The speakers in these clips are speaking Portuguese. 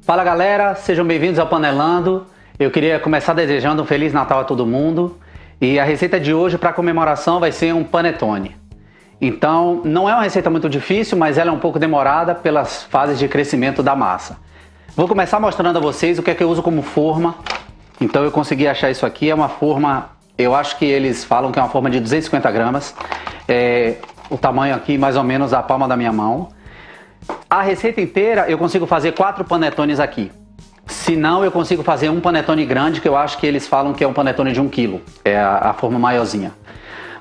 Fala galera, sejam bem-vindos ao Panelando. Eu queria começar desejando um Feliz Natal a todo mundo. E a receita de hoje para comemoração vai ser um panetone. Então, não é uma receita muito difícil, mas ela é um pouco demorada pelas fases de crescimento da massa. Vou começar mostrando a vocês o que é que eu uso como forma. Então eu consegui achar isso aqui, é uma forma, eu acho que eles falam que é uma forma de 250 gramas. O tamanho aqui mais ou menos a palma da minha mão. A receita inteira eu consigo fazer 4 panetones aqui. Se não, eu consigo fazer um panetone grande, que eu acho que eles falam que é um panetone de 1 kg. É a forma maiorzinha.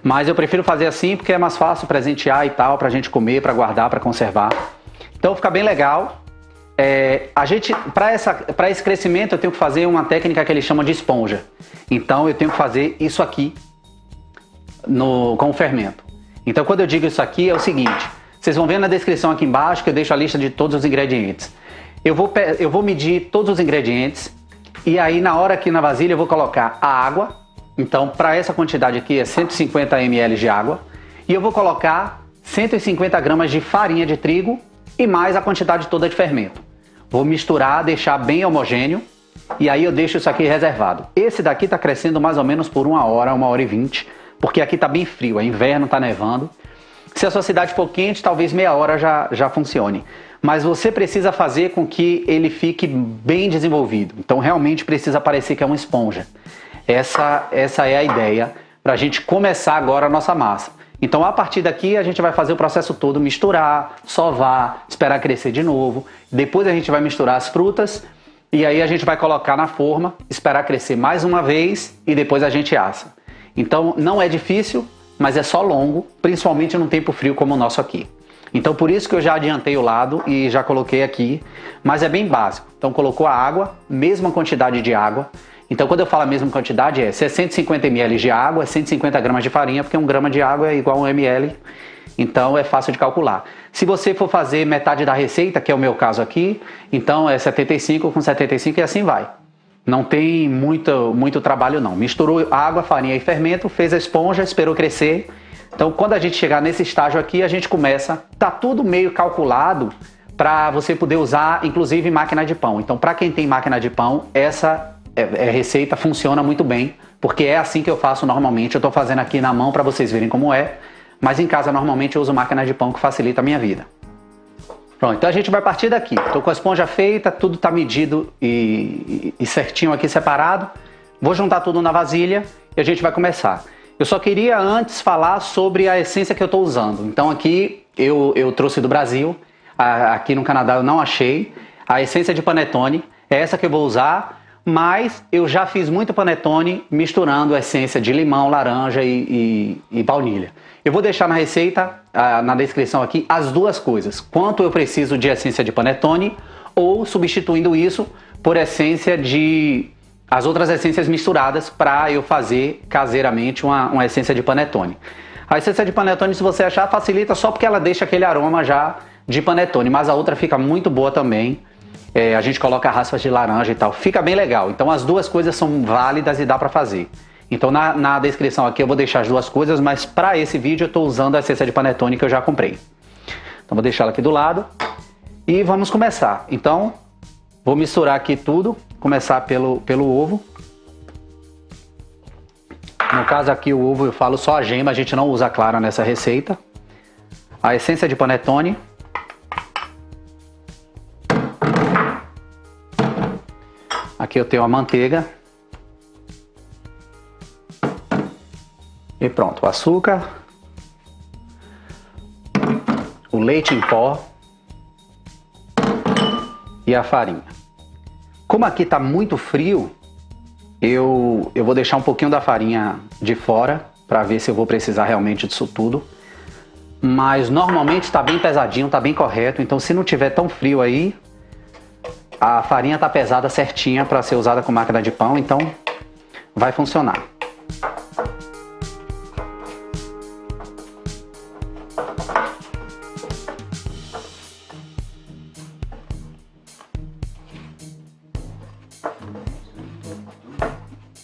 Mas eu prefiro fazer assim porque é mais fácil presentear e tal, pra gente comer, pra guardar, pra conservar. Então fica bem legal. Para esse crescimento eu tenho que fazer uma técnica que eles chamam de esponja. Então eu tenho que fazer isso aqui com o fermento. Então quando eu digo isso aqui é o seguinte, vocês vão ver na descrição aqui embaixo que eu deixo a lista de todos os ingredientes. Eu vou medir todos os ingredientes e aí na hora aqui na vasilha eu vou colocar a água. Então para essa quantidade aqui é 150 ml de água. E eu vou colocar 150 gramas de farinha de trigo e mais a quantidade toda de fermento. Vou misturar, deixar bem homogêneo e aí eu deixo isso aqui reservado. Esse daqui está crescendo mais ou menos por 1 hora, 1h20, porque aqui está bem frio, é inverno, está nevando. Se a sua cidade for quente, talvez meia hora já funcione. Mas você precisa fazer com que ele fique bem desenvolvido. Então realmente precisa parecer que é uma esponja. Essa é a ideia para a gente começar agora a nossa massa. Então a partir daqui a gente vai fazer o processo todo, misturar, sovar, esperar crescer de novo. Depois a gente vai misturar as frutas e aí a gente vai colocar na forma, esperar crescer mais uma vez e depois a gente assa. Então não é difícil, mas é só longo, principalmente num tempo frio como o nosso aqui. Então por isso que eu já adiantei o lado e já coloquei aqui, mas é bem básico. Então colocou a água, mesma quantidade de água. Então quando eu falo a mesma quantidade se é 150 ml de água, é 150 gramas de farinha, porque 1 grama de água é igual a 1 ml, então é fácil de calcular. Se você for fazer metade da receita, que é o meu caso aqui, então é 75 com 75 e assim vai. Não tem muito trabalho não. Misturou água, farinha e fermento, fez a esponja, esperou crescer. Então quando a gente chegar nesse estágio aqui, a gente começa, tá tudo meio calculado para você poder usar, inclusive máquina de pão. Então para quem tem máquina de pão, essa receita funciona muito bem, porque é assim que eu faço normalmente. Eu estou fazendo aqui na mão para vocês verem como é, mas em casa normalmente eu uso máquina de pão que facilita a minha vida. Pronto, então a gente vai partir daqui. Estou com a esponja feita, tudo está medido e certinho aqui separado. Vou juntar tudo na vasilha e a gente vai começar. Eu só queria antes falar sobre a essência que eu estou usando. Então aqui eu trouxe do Brasil, aqui no Canadá eu não achei. A essência de panetone é essa que eu vou usar, mas eu já fiz muito panetone misturando a essência de limão, laranja e baunilha. Eu vou deixar na receita, na descrição aqui, as duas coisas. Quanto eu preciso de essência de panetone ou substituindo isso por essência de as outras essências misturadas para eu fazer caseiramente uma essência de panetone. A essência de panetone, se você achar, facilita só porque ela deixa aquele aroma já de panetone, mas a outra fica muito boa também. A gente coloca raspas de laranja e tal, fica bem legal. Então as duas coisas são válidas e dá para fazer. Então na descrição aqui eu vou deixar as duas coisas, mas para esse vídeo eu estou usando a essência de panetone que eu já comprei. Então vou deixar ela aqui do lado e vamos começar. Então vou misturar aqui tudo, começar pelo ovo. No caso aqui o ovo eu falo só a gema, a gente não usa a clara nessa receita. A essência de panetone. Aqui eu tenho a manteiga. E pronto, o açúcar. O leite em pó. E a farinha. Como aqui está muito frio, eu vou deixar um pouquinho da farinha de fora para ver se eu vou precisar realmente disso tudo. Mas normalmente está bem pesadinho, está bem correto. Então se não tiver tão frio aí, a farinha está pesada certinha para ser usada com máquina de pão, então vai funcionar.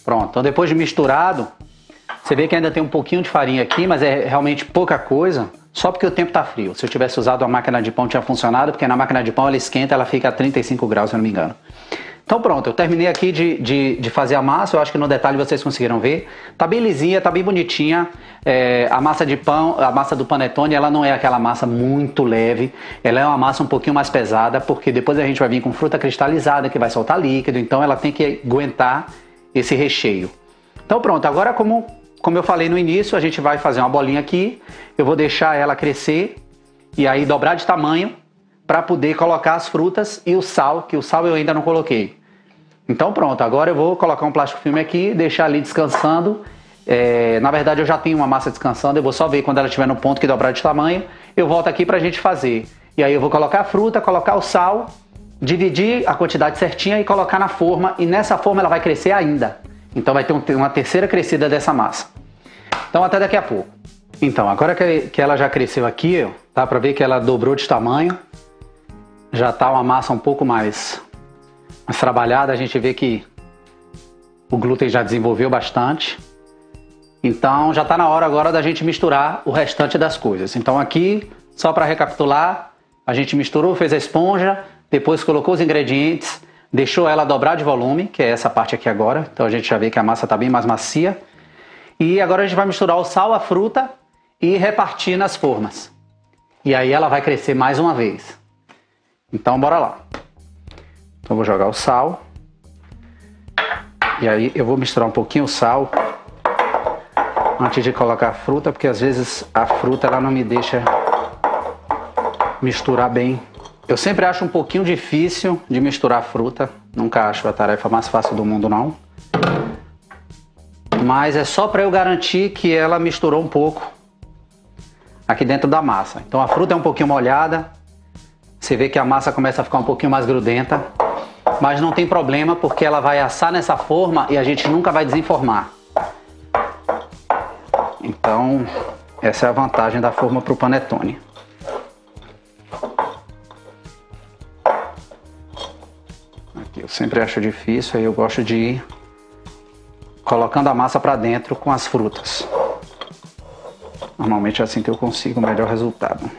Pronto, então depois de misturado, você vê que ainda tem um pouquinho de farinha aqui, mas é realmente pouca coisa. só porque o tempo está frio. Se eu tivesse usado a máquina de pão tinha funcionado, porque na máquina de pão ela esquenta, ela fica a 35 graus, se eu não me engano. Então pronto, eu terminei aqui de fazer a massa, eu acho que no detalhe vocês conseguiram ver. Tá bem lisinha, tá bem bonitinha. A massa de pão, a massa do panetone, ela não é aquela massa muito leve. Ela é uma massa um pouquinho mais pesada, porque depois a gente vai vir com fruta cristalizada, que vai soltar líquido, então ela tem que aguentar esse recheio. Então pronto, agora como eu falei no início, a gente vai fazer uma bolinha aqui. Eu vou deixar ela crescer e aí dobrar de tamanho, para poder colocar as frutas e o sal, que o sal eu ainda não coloquei. Então pronto, agora eu vou colocar um plástico filme aqui, deixar ali descansando. Na verdade eu já tenho uma massa descansando, eu vou só ver quando ela estiver no ponto que dobrar de tamanho. Eu volto aqui pra gente fazer. E aí eu vou colocar a fruta, colocar o sal, dividir a quantidade certinha e colocar na forma. E nessa forma ela vai crescer ainda. Então vai ter uma terceira crescida dessa massa. Então até daqui a pouco. Então, agora que ela já cresceu aqui, ó, dá pra ver que ela dobrou de tamanho. Já está uma massa um pouco mais trabalhada, a gente vê que o glúten já desenvolveu bastante. Então já está na hora agora da gente misturar o restante das coisas. Então aqui, só para recapitular, a gente misturou, fez a esponja, depois colocou os ingredientes, deixou ela dobrar de volume, que é essa parte aqui agora. Então a gente já vê que a massa está bem mais macia. E agora a gente vai misturar o sal, a fruta e repartir nas formas. E aí ela vai crescer mais uma vez. Então bora lá. Então eu vou jogar o sal. E aí eu vou misturar um pouquinho o sal antes de colocar a fruta, porque às vezes a fruta ela não me deixa misturar bem. Eu sempre acho um pouquinho difícil de misturar a fruta. Nunca acho a tarefa mais fácil do mundo não. Mas é só para eu garantir que ela misturou um pouco aqui dentro da massa. Então a fruta é um pouquinho molhada. Você vê que a massa começa a ficar um pouquinho mais grudenta, mas não tem problema porque ela vai assar nessa forma e a gente nunca vai desenformar. Então, essa é a vantagem da forma para o panetone. Aqui eu sempre acho difícil, aí eu gosto de ir colocando a massa para dentro com as frutas. Normalmente é assim que eu consigo o melhor resultado.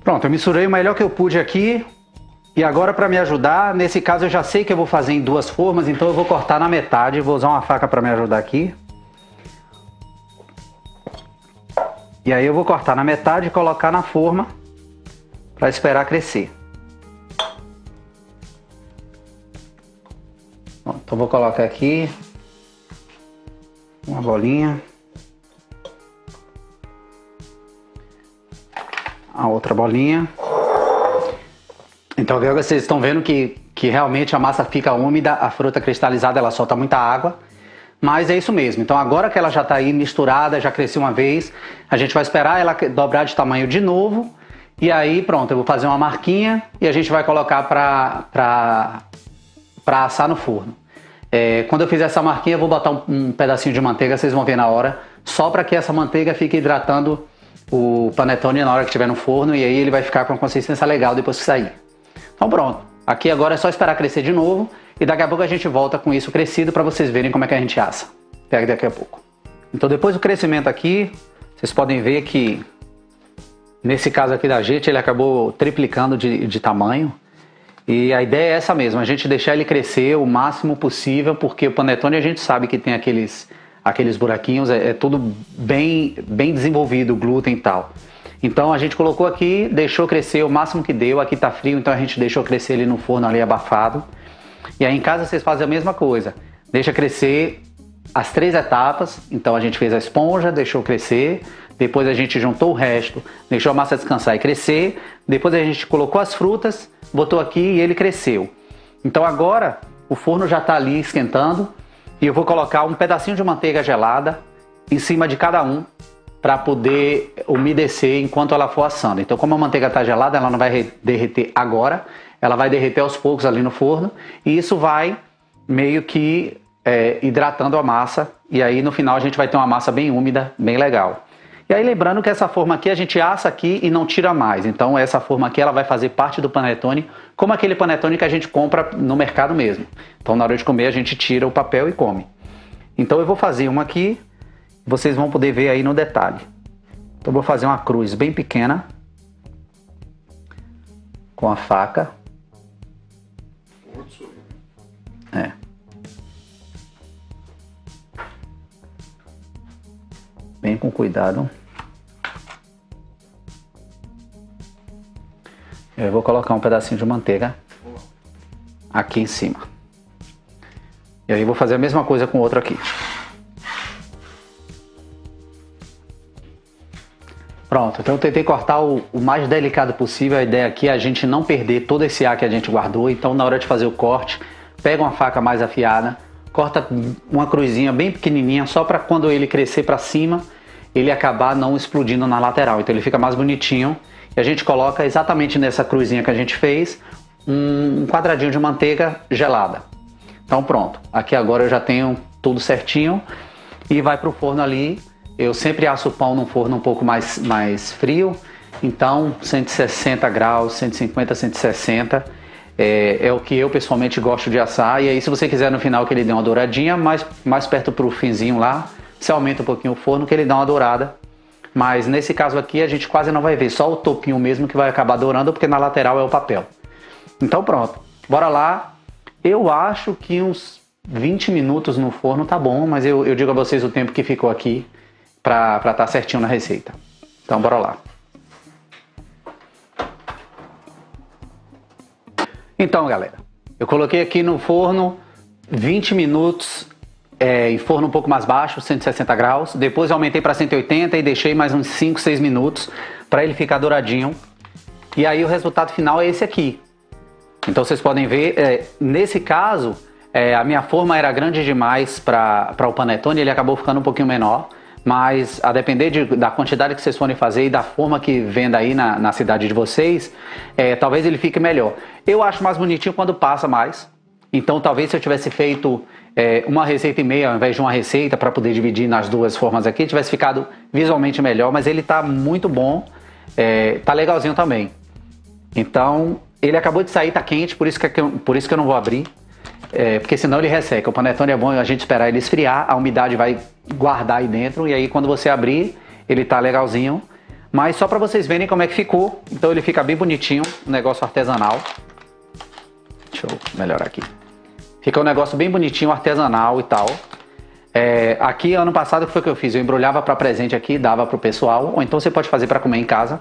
Pronto, eu misturei o melhor que eu pude aqui. E agora para me ajudar, nesse caso eu já sei que eu vou fazer em duas formas, então eu vou cortar na metade. Vou usar uma faca para me ajudar aqui. E aí eu vou cortar na metade e colocar na forma para esperar crescer. Bom, então vou colocar aqui uma bolinha. A outra bolinha. Então agora vocês estão vendo que realmente a massa fica úmida, a fruta cristalizada ela solta muita água, mas é isso mesmo. Então agora que ela já está aí misturada, já cresceu uma vez, a gente vai esperar ela dobrar de tamanho de novo e aí pronto, eu vou fazer uma marquinha e a gente vai colocar para assar no forno. Quando eu fizer essa marquinha eu vou botar um pedacinho de manteiga, vocês vão ver na hora, só para que essa manteiga fique hidratando o panetone na hora que estiver no forno e aí ele vai ficar com uma consistência legal depois que sair. Então pronto, aqui agora é só esperar crescer de novo e daqui a pouco a gente volta com isso crescido para vocês verem como é que a gente assa. Até daqui a pouco. Então depois do crescimento aqui, vocês podem ver que nesse caso aqui da gente ele acabou triplicando de tamanho. E a ideia é essa mesmo, a gente deixar ele crescer o máximo possível, porque o panetone a gente sabe que tem aqueles buraquinhos, é tudo bem desenvolvido, o glúten e tal. Então a gente colocou aqui, deixou crescer o máximo que deu, aqui tá frio, então a gente deixou crescer ele no forno ali abafado. E aí em casa vocês fazem a mesma coisa, deixa crescer as 3 etapas, então a gente fez a esponja, deixou crescer, depois a gente juntou o resto, deixou a massa descansar e crescer, depois a gente colocou as frutas, botou aqui e ele cresceu. Então agora o forno já tá ali esquentando, e eu vou colocar um pedacinho de manteiga gelada em cima de cada um para poder umedecer enquanto ela for assando. Então como a manteiga está gelada, ela não vai derreter agora, ela vai derreter aos poucos ali no forno e isso vai meio que hidratando a massa e aí no final a gente vai ter uma massa bem úmida, bem legal. E aí lembrando que essa forma aqui a gente assa aqui e não tira mais. Então essa forma aqui ela vai fazer parte do panetone, como aquele panetone que a gente compra no mercado mesmo. Então na hora de comer a gente tira o papel e come. Então eu vou fazer uma aqui, vocês vão poder ver aí no detalhe. Então vou fazer uma cruz bem pequena com a faca. É. Bem com cuidado. Eu vou colocar um pedacinho de manteiga aqui em cima. E aí vou fazer a mesma coisa com o outro aqui. Pronto, então eu tentei cortar o mais delicado possível. A ideia aqui é a gente não perder todo esse ar que a gente guardou. Então na hora de fazer o corte, pega uma faca mais afiada, corta uma cruzinha bem pequenininha, só para quando ele crescer para cima, ele acabar não explodindo na lateral. Então ele fica mais bonitinho. E a gente coloca exatamente nessa cruzinha que a gente fez, um quadradinho de manteiga gelada. Então pronto, aqui agora eu já tenho tudo certinho e vai para o forno ali. Eu sempre asso o pão num forno um pouco mais frio, então 160 graus, 150, 160 é o que eu pessoalmente gosto de assar. E aí se você quiser no final que ele dê uma douradinha, mais perto pro finzinho lá, você aumenta um pouquinho o forno que ele dá uma dourada. Mas nesse caso aqui a gente quase não vai ver, só o topinho mesmo que vai acabar dourando, porque na lateral é o papel. Então pronto, bora lá. Eu acho que uns 20 minutos no forno tá bom, mas eu digo a vocês o tempo que ficou aqui pra tá certinho na receita. Então bora lá. Então galera, eu coloquei aqui no forno 20 minutos em forno um pouco mais baixo, 160 graus. Depois eu aumentei para 180 e deixei mais uns 5, 6 minutos para ele ficar douradinho. E aí o resultado final é esse aqui. Então vocês podem ver, nesse caso, a minha forma era grande demais para o panetone, ele acabou ficando um pouquinho menor. Mas a depender da quantidade que vocês forem fazer e da forma que venda aí na cidade de vocês, talvez ele fique melhor. Eu acho mais bonitinho quando passa mais. Então talvez se eu tivesse feito uma receita e meia ao invés de uma receita para poder dividir nas duas formas aqui, tivesse ficado visualmente melhor, mas ele tá muito bom, tá legalzinho também. Então ele acabou de sair, tá quente, por isso que eu não vou abrir, porque senão ele resseca. O panetone é bom a gente esperar ele esfriar, a umidade vai guardar aí dentro e aí quando você abrir ele tá legalzinho. Mas só para vocês verem como é que ficou, então ele fica bem bonitinho, um negócio artesanal. Deixa eu melhorar aqui. Fica um negócio bem bonitinho, artesanal e tal. Aqui, ano passado, o que foi que eu fiz? Eu embrulhava para presente aqui, dava pro pessoal. Ou então você pode fazer para comer em casa.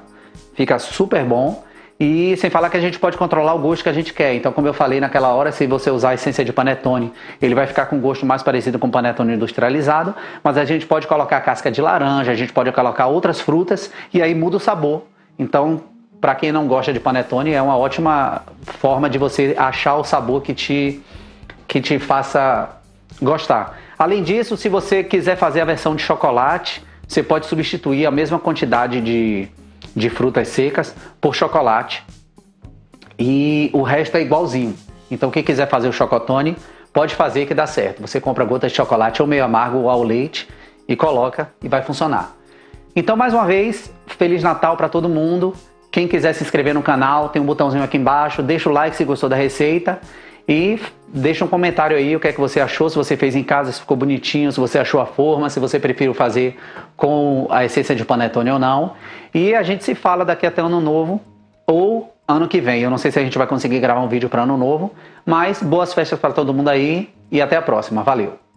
Fica super bom. E sem falar que a gente pode controlar o gosto que a gente quer. Então, como eu falei naquela hora, se você usar a essência de panetone, ele vai ficar com um gosto mais parecido com o panetone industrializado. Mas a gente pode colocar casca de laranja, a gente pode colocar outras frutas e aí muda o sabor. Então, para quem não gosta de panetone, é uma ótima forma de você achar o sabor que te faça gostar. Além disso, se você quiser fazer a versão de chocolate, você pode substituir a mesma quantidade de frutas secas por chocolate e o resto é igualzinho. Então quem quiser fazer o chocotone, pode fazer que dá certo. Você compra gotas de chocolate ou meio amargo ou ao leite e coloca e vai funcionar. Então mais uma vez, Feliz Natal para todo mundo. Quem quiser se inscrever no canal, tem um botãozinho aqui embaixo, deixa o like se gostou da receita e deixa um comentário aí o que é que você achou, se você fez em casa, se ficou bonitinho, se você achou a forma, se você prefere fazer com a essência de panetone ou não. E a gente se fala daqui até ano novo ou ano que vem. Eu não sei se a gente vai conseguir gravar um vídeo para ano novo, mas boas festas para todo mundo aí e até a próxima. Valeu!